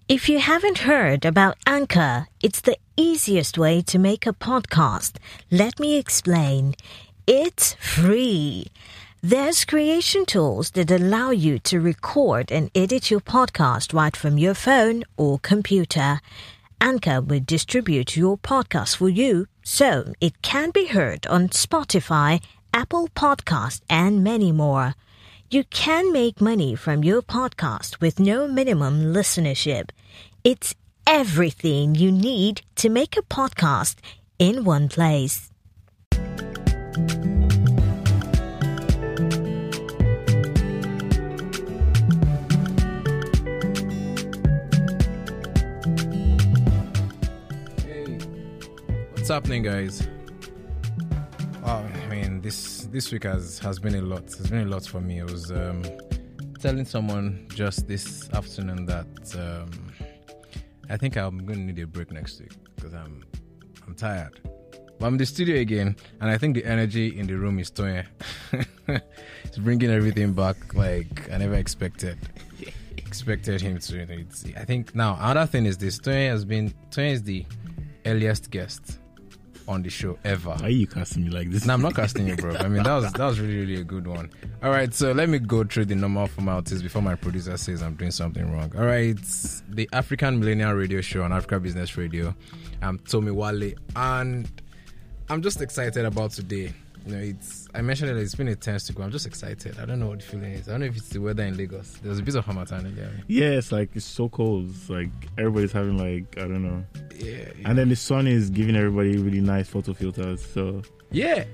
If you haven't heard about Anchor, it's the easiest way to make a podcast. Let me explain. It's free. There's creation tools that allow you to record and edit your podcast right from your phone or computer. Anchor will distribute your podcast for you so it can be heard on Spotify, Apple Podcast, and many more. You can make money from your podcast with no minimum listenership. It's everything you need to make a podcast in one place. Hey, what's happening, guys? This week has been a lot. It's been a lot for me. I was telling someone just this afternoon that I think I'm going to need a break next week because I'm tired. But I'm in the studio again, and I think the energy in the room is Tonye. It's bringing everything back like I never expected him to. I think now another thing is this: Tonye is the earliest guest on the show ever. Why are you casting me like this? No, I'm not casting you, bro. I mean, that was really, really a good one. All right, so let me go through the normal formalities before my producer says I'm doing something wrong. All right, it's the African Millennial Radio Show on Africa Business Radio. I'm Tommy Wale, and I'm just excited about today. You know, I mentioned that it's been a tense to go. I'm just excited. I don't know what the feeling is. I don't know if it's the weather in Lagos. There's a bit of harmattan in there. Yeah, it's so cold. It's like everybody's having I don't know. Yeah. And then the sun is giving everybody really nice photo filters. So yeah,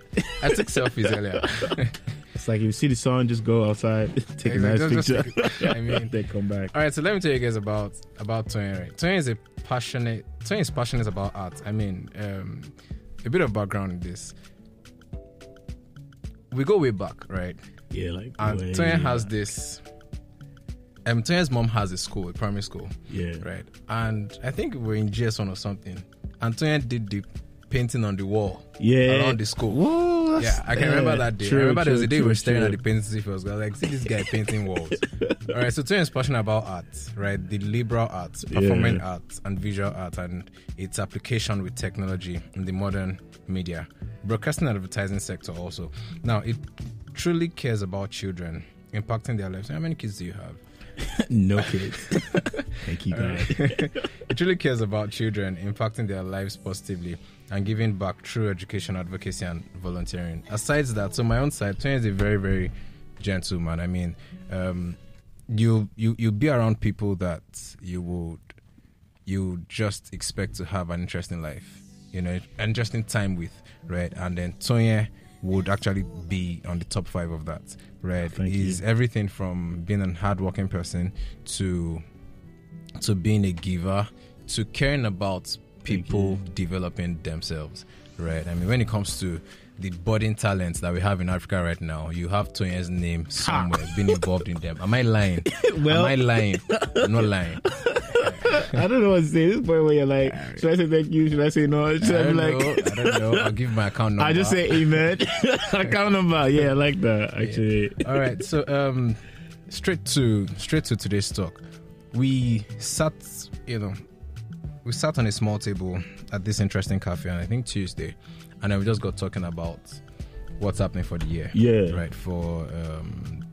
I took selfies earlier. It's like if you see the sun, just go outside, take a nice picture. Then come back. All right, so let me tell you guys about Tonye. Right? Tonye is passionate about art. I mean, a bit of background in this. We go way back, right? Yeah, and Tonye has this. Tonye's mom has a primary school. Yeah. Right. And I think we're in GS1 or something. And Tonye did the painting on the wall. Yeah. Around the school. Whoa, yeah, I can remember that day. I remember there was a day we were staring at the paintings. I was like, see this guy painting walls. All right, so Tonye is passionate about art, right? The liberal arts, performing art, and visual art, and its application with technology in the modern media, broadcasting and advertising sector also. Now, it truly cares about children, impacting their lives. How many kids do you have? No kids. Thank you, guys. It really cares about children, impacting their lives positively and giving back through education, advocacy, and volunteering. Aside that, so my own side, Tonye is a very, very gentle man. I mean, you'll be around people that you just expect to have an interesting life, an interesting time with, right? And then Tonye would actually be on the top 5 of that, right? He's everything from being a hardworking person to being a giver to caring about people developing themselves, right? I mean, when it comes to the budding talents that we have in Africa right now, you have Tonye's name somewhere being involved in them. Am I lying? Well, am I lying? I'm not lying. I don't know what to say. This point where you're like, should I say thank you? Should I say no? I don't know. I'll give my account number. I just say amen. Account number. Yeah, I like that actually. Yeah. All right. So straight to today's talk. We sat on a small table at this interesting cafe on I think Tuesday, and then we just got talking about what's happening for the year. Yeah. Right, for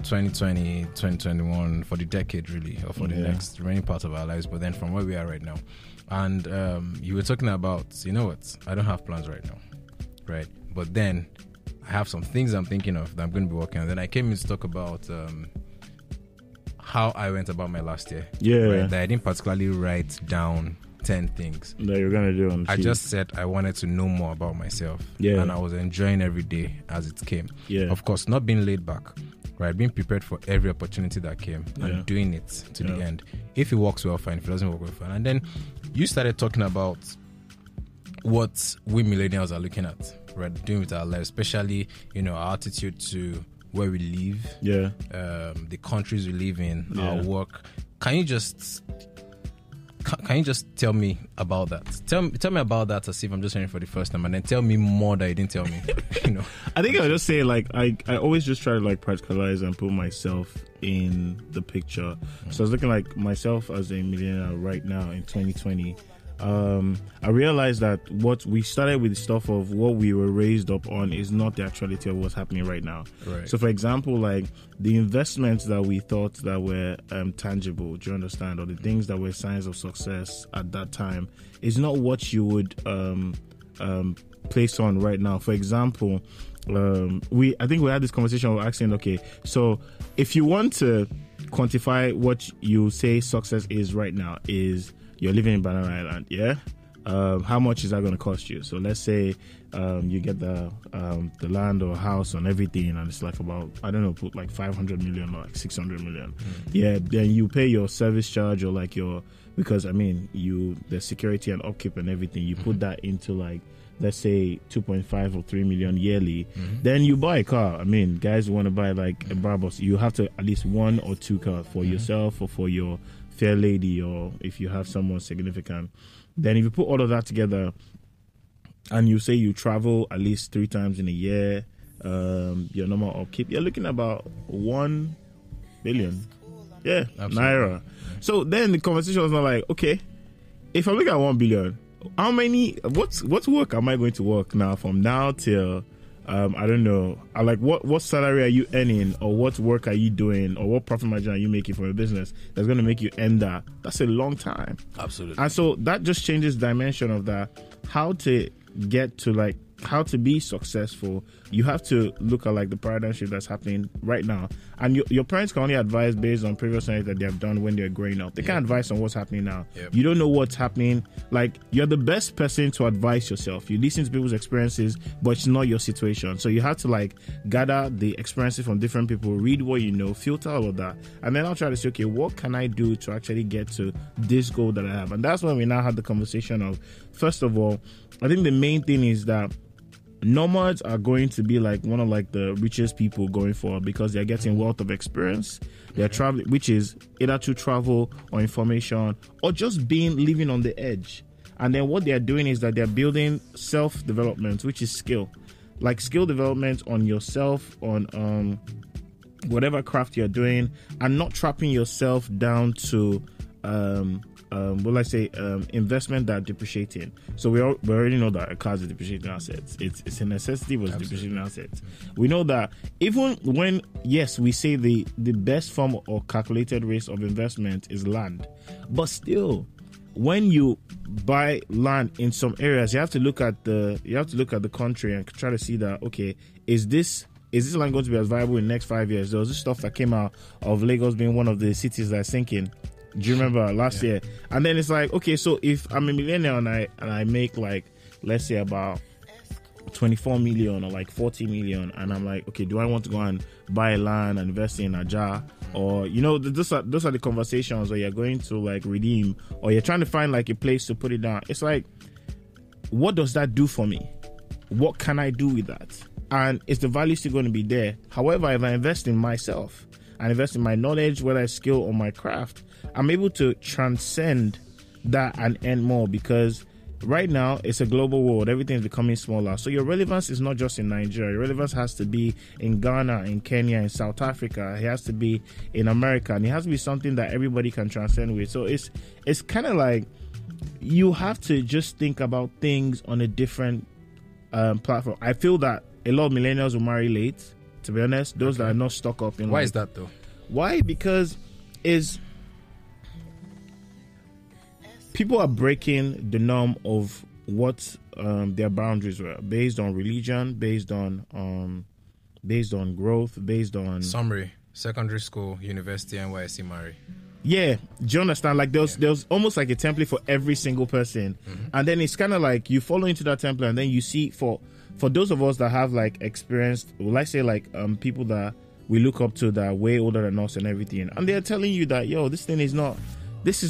2020, 2021, for the decade really, or for the next remaining part of our lives, but then from where we are right now. And you were talking about, you know what, I don't have plans right now, right? But then I have some things I'm thinking of that I'm going to be working on. Then I came in to talk about how I went about my last year. Yeah. Right? That I didn't particularly write down 10 things that you're gonna do on the I just said I wanted to know more about myself. Yeah. And I was enjoying every day as it came. Yeah. Of course, not being laid back, right? Being prepared for every opportunity that came and doing it to the end. If it works well, fine. If it doesn't work well, fine. And then you started talking about what we millennials are looking at, right? Doing with our lives, especially, our attitude to where we live, the countries we live in, our work. Can can you just tell me about that? Tell me about that as if I'm just hearing for the first time, and then tell me more that you didn't tell me. I think I'll just say, like, I always just try to, like, practicalize and put myself in the picture. So I was looking like myself as a millionaire right now in 2020. I realized that what we started with the stuff of what we were raised up on is not the actuality of what's happening right now. Right. So, for example, like the investments that we thought that were tangible, do you understand, or the things that were signs of success at that time is not what you would place on right now. For example, I think we had this conversation of asking, okay, so if you want to quantify what you say success is right now, is you're living in Banana Island, yeah? How much is that going to cost you? So let's say you get the land or house and everything, and it's like about, I don't know, put like 500 million or like 600 million. Yeah, then you pay your service charge or like because I mean, the security and upkeep and everything, you put that into like, let's say 2.5 or 3 million yearly. Then you buy a car. I mean, guys who want to buy like a Brabus, you have to at least 1 or 2 cars for yourself or for your fair lady, or if you have someone significant. Then if you put all of that together and you say you travel at least 3 times in a year, your normal upkeep, you're looking about 1 billion. Yeah, absolutely. Naira. So then the conversation was not like, okay, if I'm looking at 1 billion, what work am I going to work now from now till I don't know, like what salary are you earning, or what work are you doing, or what profit margin are you making from a business that's going to make you earn that? That's a long time. Absolutely. And so that just changes dimension of that. How to get to like how to be successful, you have to look at like the paradigm shift that's happening right now. And your parents can only advise based on previous things that they have done when they're growing up. They can't advise on what's happening now. You don't know what's happening. Like, you're the best person to advise yourself. You listen to people's experiences, but it's not your situation. So you have to like gather the experiences from different people, read what you know, filter all of that, and then I'll try to say, okay, what can I do to actually get to this goal that I have? And that's when we now have the conversation of, first of all, I think the main thing is that nomads are going to be like one of like the richest people going forward, because they're getting wealth of experience. They're traveling, which is either to travel or information or just living on the edge. And then what they're doing is that they're building self-development, which is skill, like skill development on yourself, on whatever craft you're doing, and not trapping yourself down to investment that are depreciating. So we already know that a car is a depreciating asset. It's a necessity, but it's a depreciating asset. We know that even when, yes, we say the best form or calculated risk of investment is land, but still, when you buy land in some areas, you have to look at the country and try to see that, okay, is this land going to be as viable in the next 5 years? There was this stuff that came out of Lagos being one of the cities that's sinking. Do you remember last year? And then it's like, okay, so if I'm a millionaire and I make like, let's say about 24 million or like 40 million, and I'm like, okay, do I want to go and buy land and invest in a jar? Or, you know, those are the conversations where you're going to like redeem, or you're trying to find like a place to put it down. It's like, what does that do for me? What can I do with that? And is the value still going to be there? However, if I invest in myself and invest in my knowledge, whether it's skill or my craft, I'm able to transcend that and earn more, because right now it's a global world. Everything is becoming smaller. So your relevance is not just in Nigeria. Your relevance has to be in Ghana, in Kenya, in South Africa. It has to be in America, and it has to be something that everybody can transcend with. So it's kind of like you have to just think about things on a different platform. I feel that a lot of millennials will marry late, to be honest. Those that are not stuck up in. Why is that though? Why? Because people are breaking the norm of what their boundaries were, based on religion, based on growth, based on summary, secondary school, university, NYSC, marry. Yeah, do you understand? Like there's almost like a template for every single person, and then it's kind of like you follow into that template, and then you see for those of us that have like experienced, well, I say like people that we look up to that are way older than us and everything, and they're telling you that, yo, this is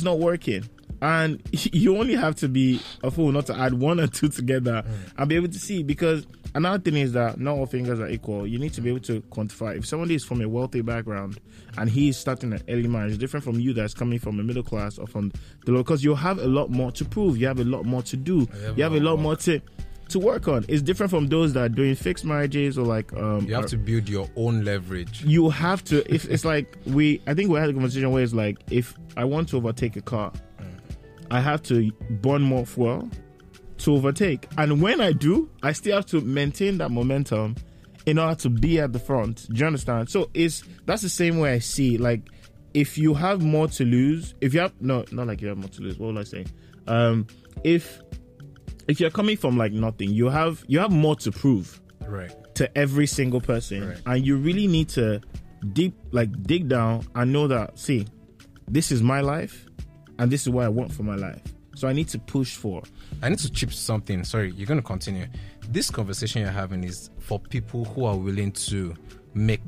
not working. And you only have to be a fool not to add one or two together and be able to see. Because another thing is that not all fingers are equal. You need to be able to quantify. If somebody is from a wealthy background and he is starting an early marriage, different from you that's coming from a middle class or from the low, because you have a lot more to prove. You have a lot more to do. You have a lot more to work on. It's different from those that are doing fixed marriages or like you have to build your own leverage. You have to. If it's like I think we had a conversation where it's like, if I want to overtake a car, I have to burn more fuel to overtake. And when I do, I still have to maintain that momentum in order to be at the front. Do you understand? So that's the same way I see. Like, if you have more to lose, if you have not like you have more to lose. What will I say? If you're coming from like nothing, you have more to prove, right, to every single person, right. And you really need to dig down and know that, see, this is my life. And this is what I want for my life. So I need to push for. I need to chip something. Sorry, you're going to continue. This conversation you're having is for people who are willing to make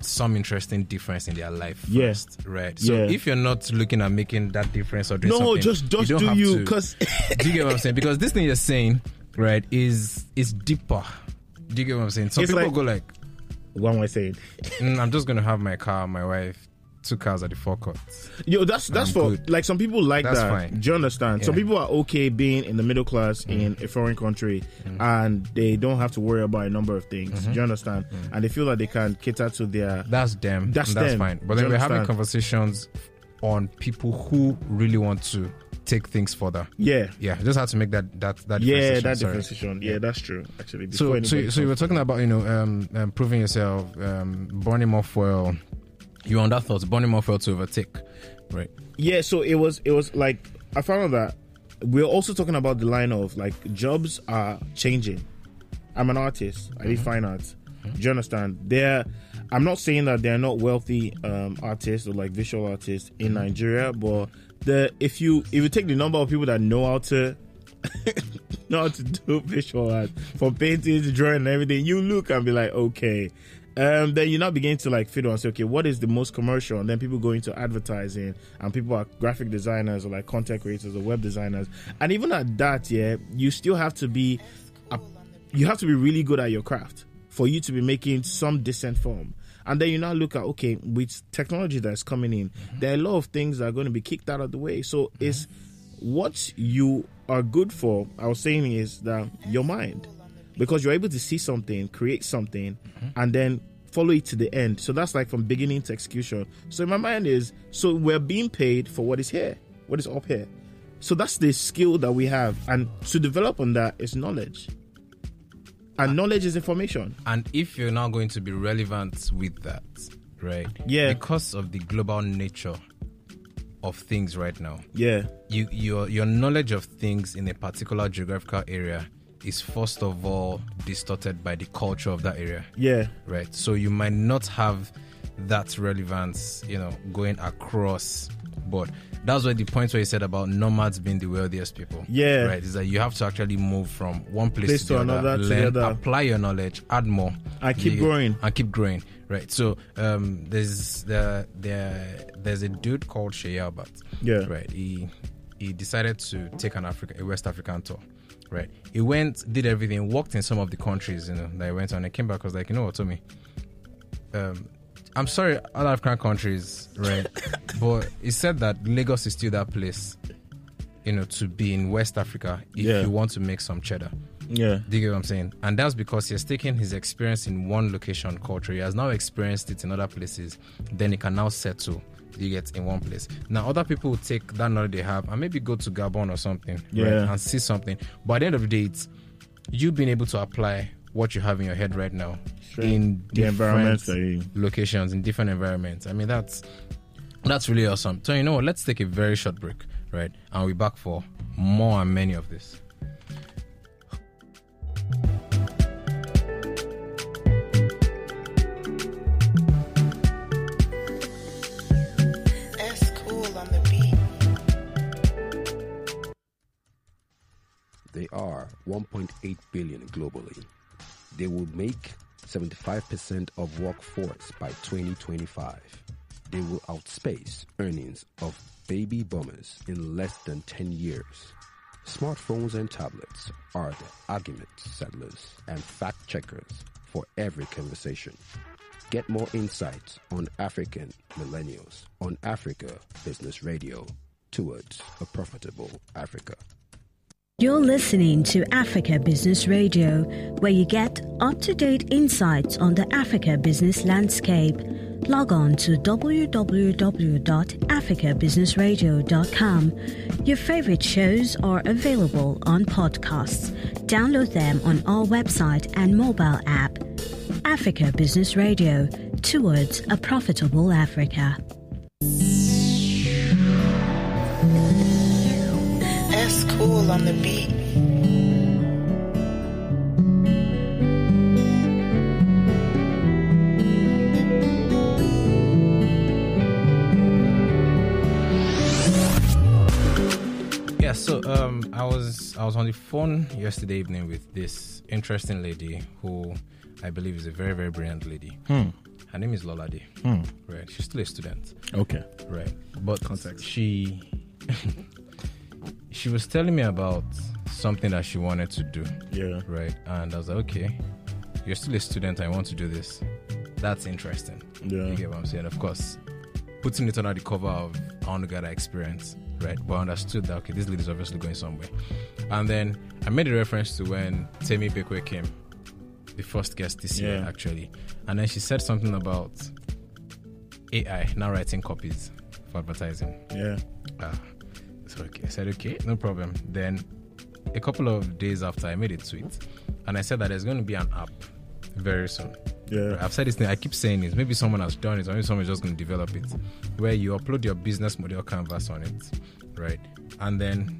some interesting difference in their life first, right? So if you're not looking at making that difference or doing something, just do you, because do you get what I'm saying? Because this thing you're saying, right, is deeper. Do you get what I'm saying? Some people like, go like, what am I saying? I'm just going to have my car, my wife, 2 cars at the forecourt. Yo, that's for good. Like, some people like that's that. Fine. Do you understand? Yeah. Some people are okay being in the middle class in a foreign country and they don't have to worry about a number of things. Do you understand? And they feel like they can cater to their. That's them. That's them. Fine. But then we're having conversations on people who really want to take things further. Yeah. Just have to make that differentiation. Yeah, that's true. Actually, so you were talking about proving yourself, burning more fuel. You on that thought, burning more fuel to overtake, right? Yeah, so it was like, I found out that we're also talking about the line of like, jobs are changing. I'm an artist. I do fine arts. Do you understand? I'm not saying that they're not wealthy artists or like visual artists in Nigeria, but if you take the number of people that know how to do visual art, from painting to drawing and everything, you look and be like, okay. Then you now begin to like fiddle and say, okay, what is the most commercial? And then people go into advertising, and people are graphic designers or like content creators or web designers. And even at that, you still have to be really good at your craft for you to be making some decent form. And then you now look at, okay, with technology that's coming in, there are a lot of things that are going to be kicked out of the way. So it's what you are good for, I was saying, is that your mind. Because you're able to see something, create something, and then follow it to the end. So that's like from beginning to execution. So in my mind so we're being paid for what is here, what is up here. So that's the skill that we have. And to develop on that is knowledge. And knowledge is information. And if you're now going to be relevant with that, right? Yeah. Because of the global nature of things right now. Yeah. Your knowledge of things in a particular geographical area is first of all distorted by the culture of that area. Yeah. Right. So you might not have that relevance, going across board. That's where the point where you said about nomads being the wealthiest people. Yeah. Right. Is that you have to actually move from one place to another, learn, apply your knowledge, add more. And keep growing. Right. So there's a dude called Shea Albert. Yeah. Right. He decided to take a West African tour. Right. He went, did everything, worked in some of the countries, that he went on, and came back, was like, you know what, Tommy? I'm sorry, other African countries, right? But he said that Lagos is still that place, to be in West Africa if you want to make some cheddar. Yeah. Do you get what I'm saying? And that's because he has taken his experience in one location culture. He has now experienced it in other places. Then he can now settle. You get in one place. Now, other people will take that knowledge they have and maybe go to Gabon or something, right, and see something. But at the end of the day, it's you being able to apply what you have in your head right now in different locations, in different environments. I mean, that's really awesome. So, you know what? Let's take a very short break, right? And we'll be back for more and many of this. They are 1.8 billion globally. They will make 75% of workforce by 2025. they will outspace earnings of baby boomers in less than 10 years. Smartphones and tablets are the argument settlers and fact checkers for every conversation. Get more insights on African millennials on Africa Business Radio, towards a profitable Africa. You're listening to Africa Business Radio, where you get up-to-date insights on the Africa business landscape. Log on to www.africabusinessradio.com. Your favorite shows are available on podcasts. Download them on our website and mobile app. Africa Business Radio, towards a profitable Africa. That's cool on the beat. Yeah, so I was on the phone yesterday evening with this interesting lady who I believe is a very, very brilliant lady. Her name is Lolade. Right, she's still a student. Okay. Right, but Context. she was telling me about something that she wanted to do. Yeah. Right, and I was like, okay, you're still a student. I want to do this. That's interesting. Yeah. You get what I'm saying? Of course, putting it under the cover of I want to get that experience. Right, but I understood that, okay, this lady's obviously going somewhere. And then I made a reference to when Temi Bekwe came, the first guest this year, actually. And then she said something about AI now writing copies for advertising. Yeah. So okay, I said, okay, no problem. Then a couple of days after, I made a tweet. And I said that there's going to be an app very soon. Yeah. I've said this thing, I keep saying this. Maybe someone has done it, or maybe someone's just going to develop it, where you upload your business model canvas on it, right? And then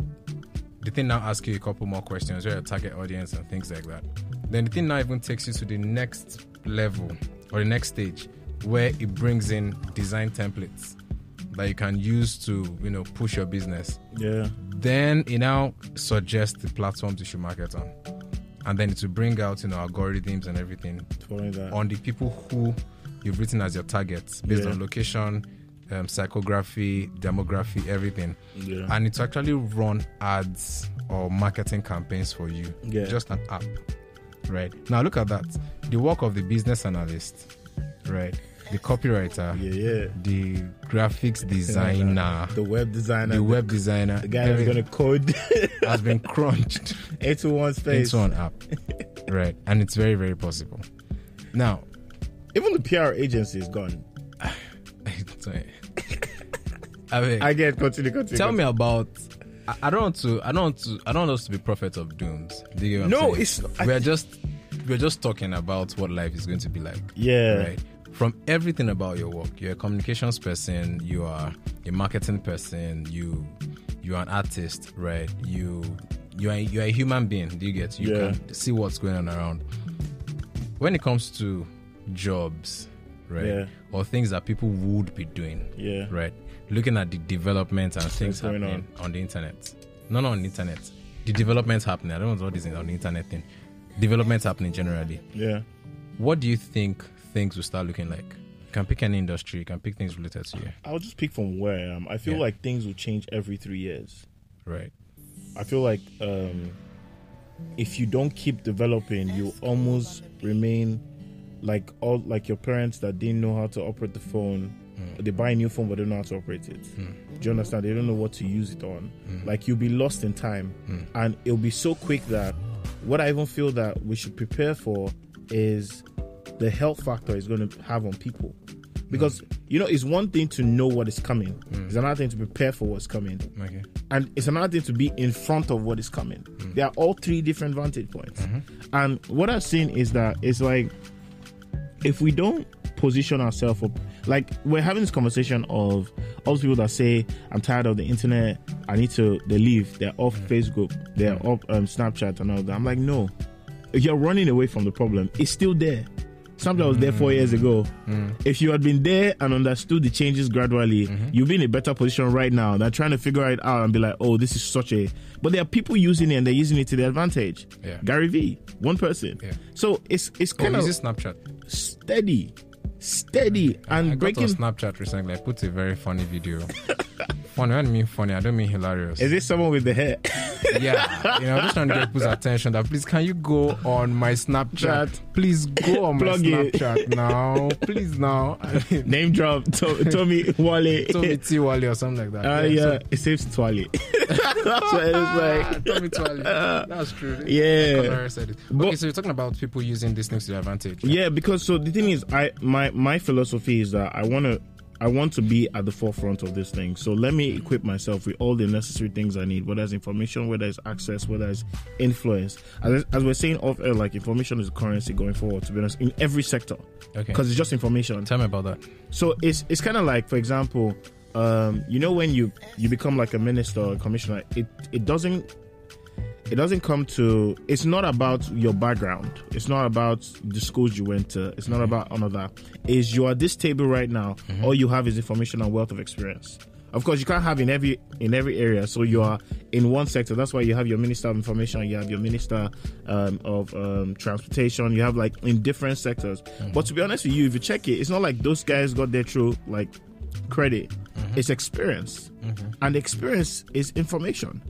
the thing now asks you a couple more questions, where your target audience and things like that. Then the thing now even takes you to the next level or the next stage, where it brings in design templates that you can use to, push your business. Yeah. Then it now suggests the platforms you should market on. And then it will bring out, algorithms and everything on the people who you've written as your targets based on location, psychography, demography, everything. Yeah. And it's actually run ads or marketing campaigns for you. Yeah. Just an app. Right. Now look at that. The work of the business analyst, right? The copywriter, the graphics designer, the web designer, the guy who's going to code has been crunched into one space, into an app, right? And it's very, very possible. Now, even the PR agency is gone. I get continue. Tell me about. I don't want us to be prophets of dooms. Do you get what I'm saying? We're just talking about what life is going to be like. Yeah. Right. From everything about your work, you're a communications person, you are a marketing person, you are an artist, right? You're a human being. Do you get? You can see what's going on around. When it comes to jobs, right, Yeah. or things that people would be doing, Yeah. right, looking at the development and things happening on the internet. Not on the internet. The developments happening. I don't know what this is on the internet thing. Developments happening generally. Yeah. What do you think things will start looking like? You can pick any industry. You can pick things related to you. I'll just pick from where I am. I feel like things will change every 3 years. Right. I feel like if you don't keep developing, you almost remain like your parents that didn't know how to operate the phone. They buy a new phone but they don't know how to operate it. Do you understand? They don't know what to use it on. Like, you'll be lost in time, and it'll be so quick that what I even feel that we should prepare for is the health factor is going to have on people. Because, it's one thing to know what is coming. It's another thing to prepare for what's coming. Okay. And it's another thing to be in front of what is coming. They are all three different vantage points. And what I've seen is that it's like, if we don't position ourselves up, like, we're having this conversation of all those people that say, I'm tired of the internet, they leave, they're off Facebook, they're off Snapchat and all that. I'm like, no, you're running away from the problem. It's still there. Something that was there 4 years ago. If you had been there and understood the changes gradually, you'd be in a better position right now than trying to figure it out and be like, oh, this is such a... But there are people using it and they're using it to their advantage. Yeah. Gary V, one person. Yeah. So it's kind of... Is it Snapchat? Steady. steady and I breaking. got on Snapchat recently. I put a very funny video. Funny, I don't mean funny. I don't mean hilarious. Is it someone with the hair? Yeah, I'm just trying to get people's attention. That please, can you go on my Snapchat? Please go on my Plug it. Snapchat now. Please now. Name drop. Tommy Wale. Tommy T Wale or something like that. Yeah, it saves Twale. That's what it's like. Tommy Twale. That's true. Yeah. Conor said it. Okay, so you're talking about people using these things to their advantage. Yeah, because so the thing is, my philosophy is that I want to be at the forefront of this thing. So let me equip myself with all the necessary things I need, whether it's information, whether it's access, whether it's influence. As we're saying off air, like information is currency going forward, to be honest, in every sector. Okay. Because it's just information. Tell me about that. So it's kind of like, for example, when you become like a minister or a commissioner, it doesn't come to, it's not about your background. It's not about the schools you went to. It's not about all of that. Is you are this table right now, all you have is information and wealth of experience. Of course, you can't have in every area. So you are in one sector. That's why you have your minister of information. You have your minister of transportation. You have like in different sectors. But to be honest with you, if you check it, it's not like those guys got there through like credit. It's experience. And experience is information.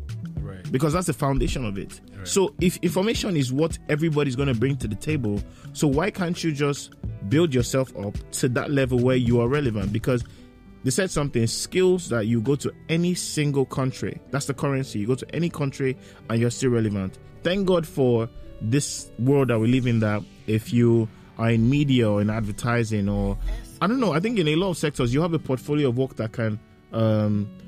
Because that's the foundation of it. Right. So if information is what everybody's going to bring to the table, so why can't you just build yourself up to that level where you are relevant? Because they said something, skills that you go to any single country, that's the currency. You go to any country and you're still relevant. Thank God for this world that we live in, that if you are in media or in advertising or, I don't know, I think in a lot of sectors, you have a portfolio of work that can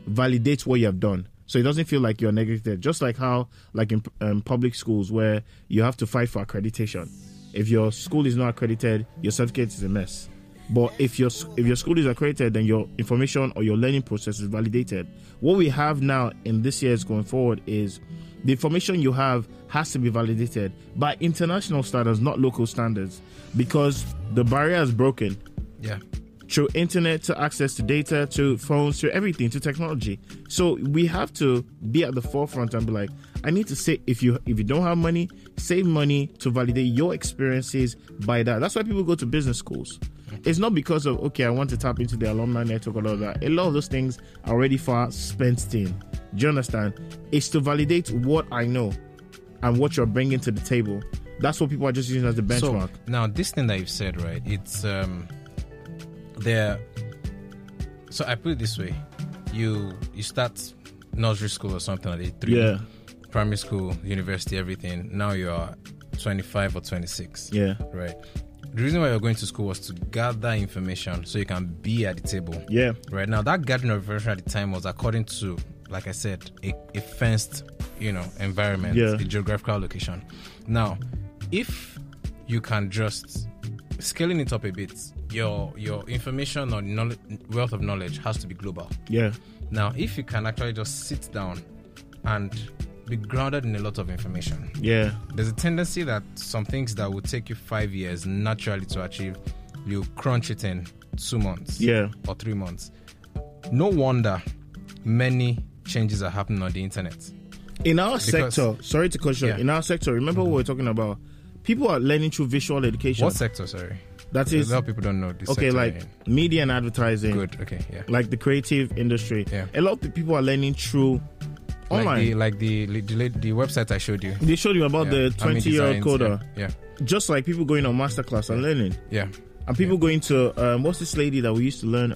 validate what you have done. So it doesn't feel like you're neglected. Just like how, like in public schools, where you have to fight for accreditation. If your school is not accredited, your certificate is a mess. But if your school is accredited, then your information or your learning process is validated. What we have now in this year's going forward is the information you have has to be validated by international standards, not local standards, because the barrier is broken. Yeah. Through internet, to access to data, to phones, to everything, to technology. So we have to be at the forefront and be like, I need to say, if you don't have money, save money to validate your experiences by that. That's why people go to business schools. It's not because of, okay, I want to tap into the alumni network or all that. A lot of those things are already far spent in. Do you understand? It's to validate what I know and what you're bringing to the table. That's what people are just using as the benchmark. So, now, this thing that you've said, right, it's... So I put it this way: you start nursery school or something like that, 3, primary school, university, everything. Now you are 25 or 26. Yeah, right. The reason why you're going to school was to gather information so you can be at the table. Yeah, right. Now that gathering of information at the time was according to, like I said, a fenced, environment, a geographical location. Now, if you can just scaling it up a bit, your information or knowledge, wealth of knowledge has to be global. Yeah. Now, if you can actually just sit down and be grounded in a lot of information, there's a tendency that some things that would take you 5 years naturally to achieve, you crunch it in 2 months, or 3 months. No wonder many changes are happening on the internet. In our sector, sorry to cut you. In our sector, remember what we're talking about? People are learning through visual education. What sector, sorry? That is, a lot of people don't know this. Okay, like media and advertising. Good, okay, yeah. Like the creative industry. Yeah. A lot of people are learning through online. Like the website I showed you. They showed you about the 20-year-old coder. Yeah. Just like people going on masterclass and learning. Yeah. And people going to, what's this lady that we used to learn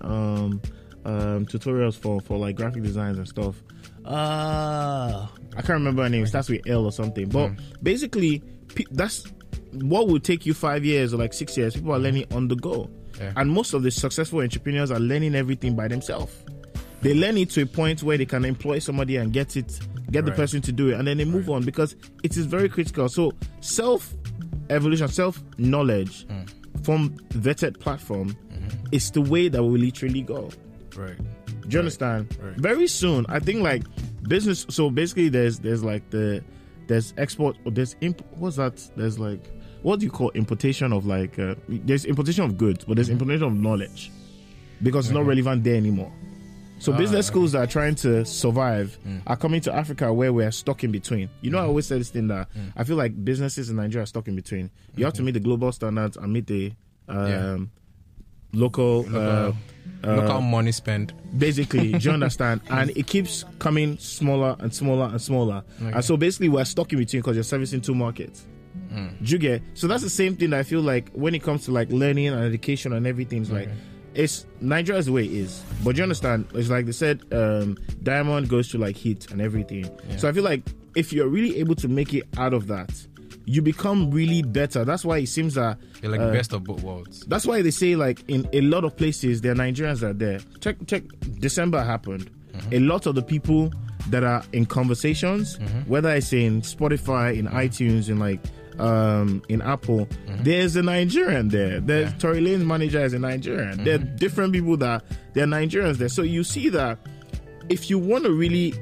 tutorials for like graphic designs and stuff? I can't remember her name. It starts with L or something. But basically, that's what will take you 5 years or like 6 years. People are learning on the go. Yeah. And most of the successful entrepreneurs are learning everything by themselves. They learn it to a point where they can employ somebody and get the person to do it, and then they move on, because it is very critical. So self-evolution, self-knowledge from vetted platform is the way that we literally go. Right. Do you understand? Right. Very soon, I think like business. So basically, there's export, or there's what's that? There's like, what do you call importation of like? There's importation of goods, but there's importation of knowledge, because it's not relevant there anymore. So business schools that are trying to survive are coming to Africa, where we're stuck in between. I always say this thing that I feel like businesses in Nigeria are stuck in between. You have to meet the global standards and meet the local money spent. Basically, do you understand? And it keeps coming smaller and smaller and smaller. Okay. And so basically we're stuck in between because you're servicing two markets. Do you get? So that's the same thing that I feel like when it comes to like learning and education and everything. It's like it's Nigeria's the way it is. But you understand? It's like they said, diamond goes to like heat and everything. Yeah. So I feel like if you're really able to make it out of that, you become really better. That's why it seems that you're like the best of both worlds. That's why they say like in a lot of places there are Nigerians that are there. Check December happened. A lot of the people that are in conversations, whether it's in Spotify, in iTunes, in like in Apple, there's a Nigerian there. There's Tory Lane's manager is a Nigerian. There are different people that they're Nigerians there. So you see that if you want to really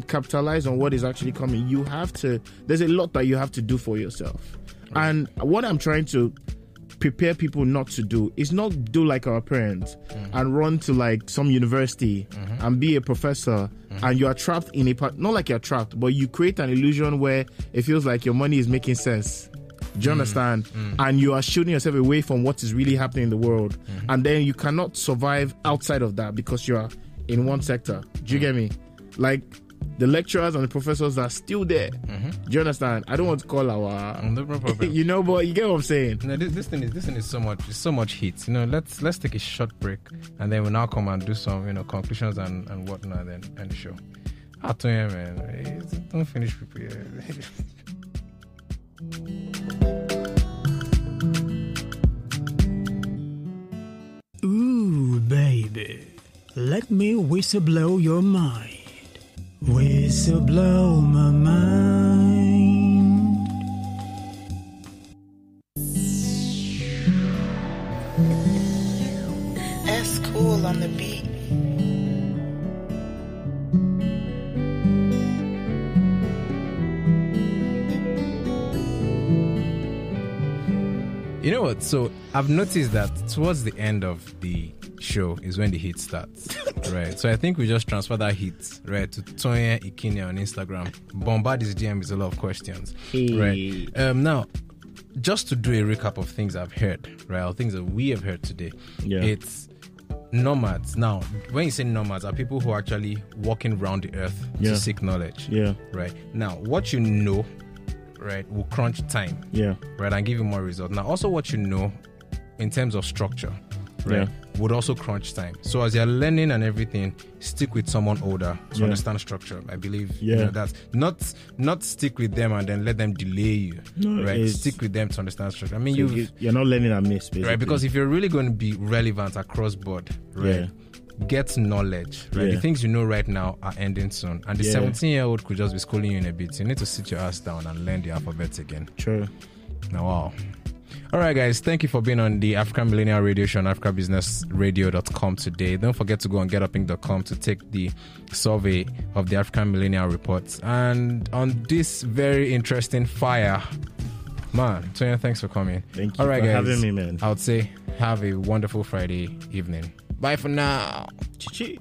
capitalize on what is actually coming, you have to. There's a lot that you have to do for yourself. Right. And what I'm trying to prepare people not to do is not do like our parents and run to like some university and be a professor and you are trapped in a part. Not like you're trapped, but you create an illusion where it feels like your money is making sense. Do you understand? And you are shooting yourself away from what is really happening in the world, and then you cannot survive outside of that because you are in one sector. Do you get me? Like the lecturers and the professors are still there. Do you understand? I don't want to call our no problem. You know, but you get what I'm saying. No, this thing is so much heat. You know, let's take a short break and then we'll now come and do some conclusions and whatnot and end the show. Tonye, man, don't finish people here. Ooh, baby, let me whistle blow your mind. Whistle blow my mind. That's cool on the beat. You know what? So I've noticed that towards the end of the show is when the heat starts, right? So I think we just transfer that heat, right, to Tonye Ekine on Instagram. Bombard his DM with a lot of questions, right? Now, just to do a recap of things I've heard, right, or things that we have heard today, it's nomads. Now, when you say nomads, are people who are actually walking around the earth to seek knowledge, right? Now, what you know, right, will crunch time, right, and give you more results. Now, also what you know in terms of structure, right, would also crunch time. So as you're learning and everything, stick with someone older to understand structure. I believe that's not stick with them and then let them delay you. No, right, stick with them to understand structure. I mean, so you're not learning a miss, basically. Right, because if you're really going to be relevant across board, right, get knowledge, right? The things you know right now are ending soon, and the 17-year-old could just be schooling you in a bit. You need to sit your ass down and learn the alphabet again. True. Now, wow. All right, guys, thank you for being on the African Millennial Radio Show on africabusinessradio.com today. Don't forget to go on getupinc.com to take the survey of the African Millennial Reports. And on this very interesting fire, man, Tonye, thanks for coming. Thank you all right, for guys, having me, man. I would say have a wonderful Friday evening. Bye for now. Chi-chi.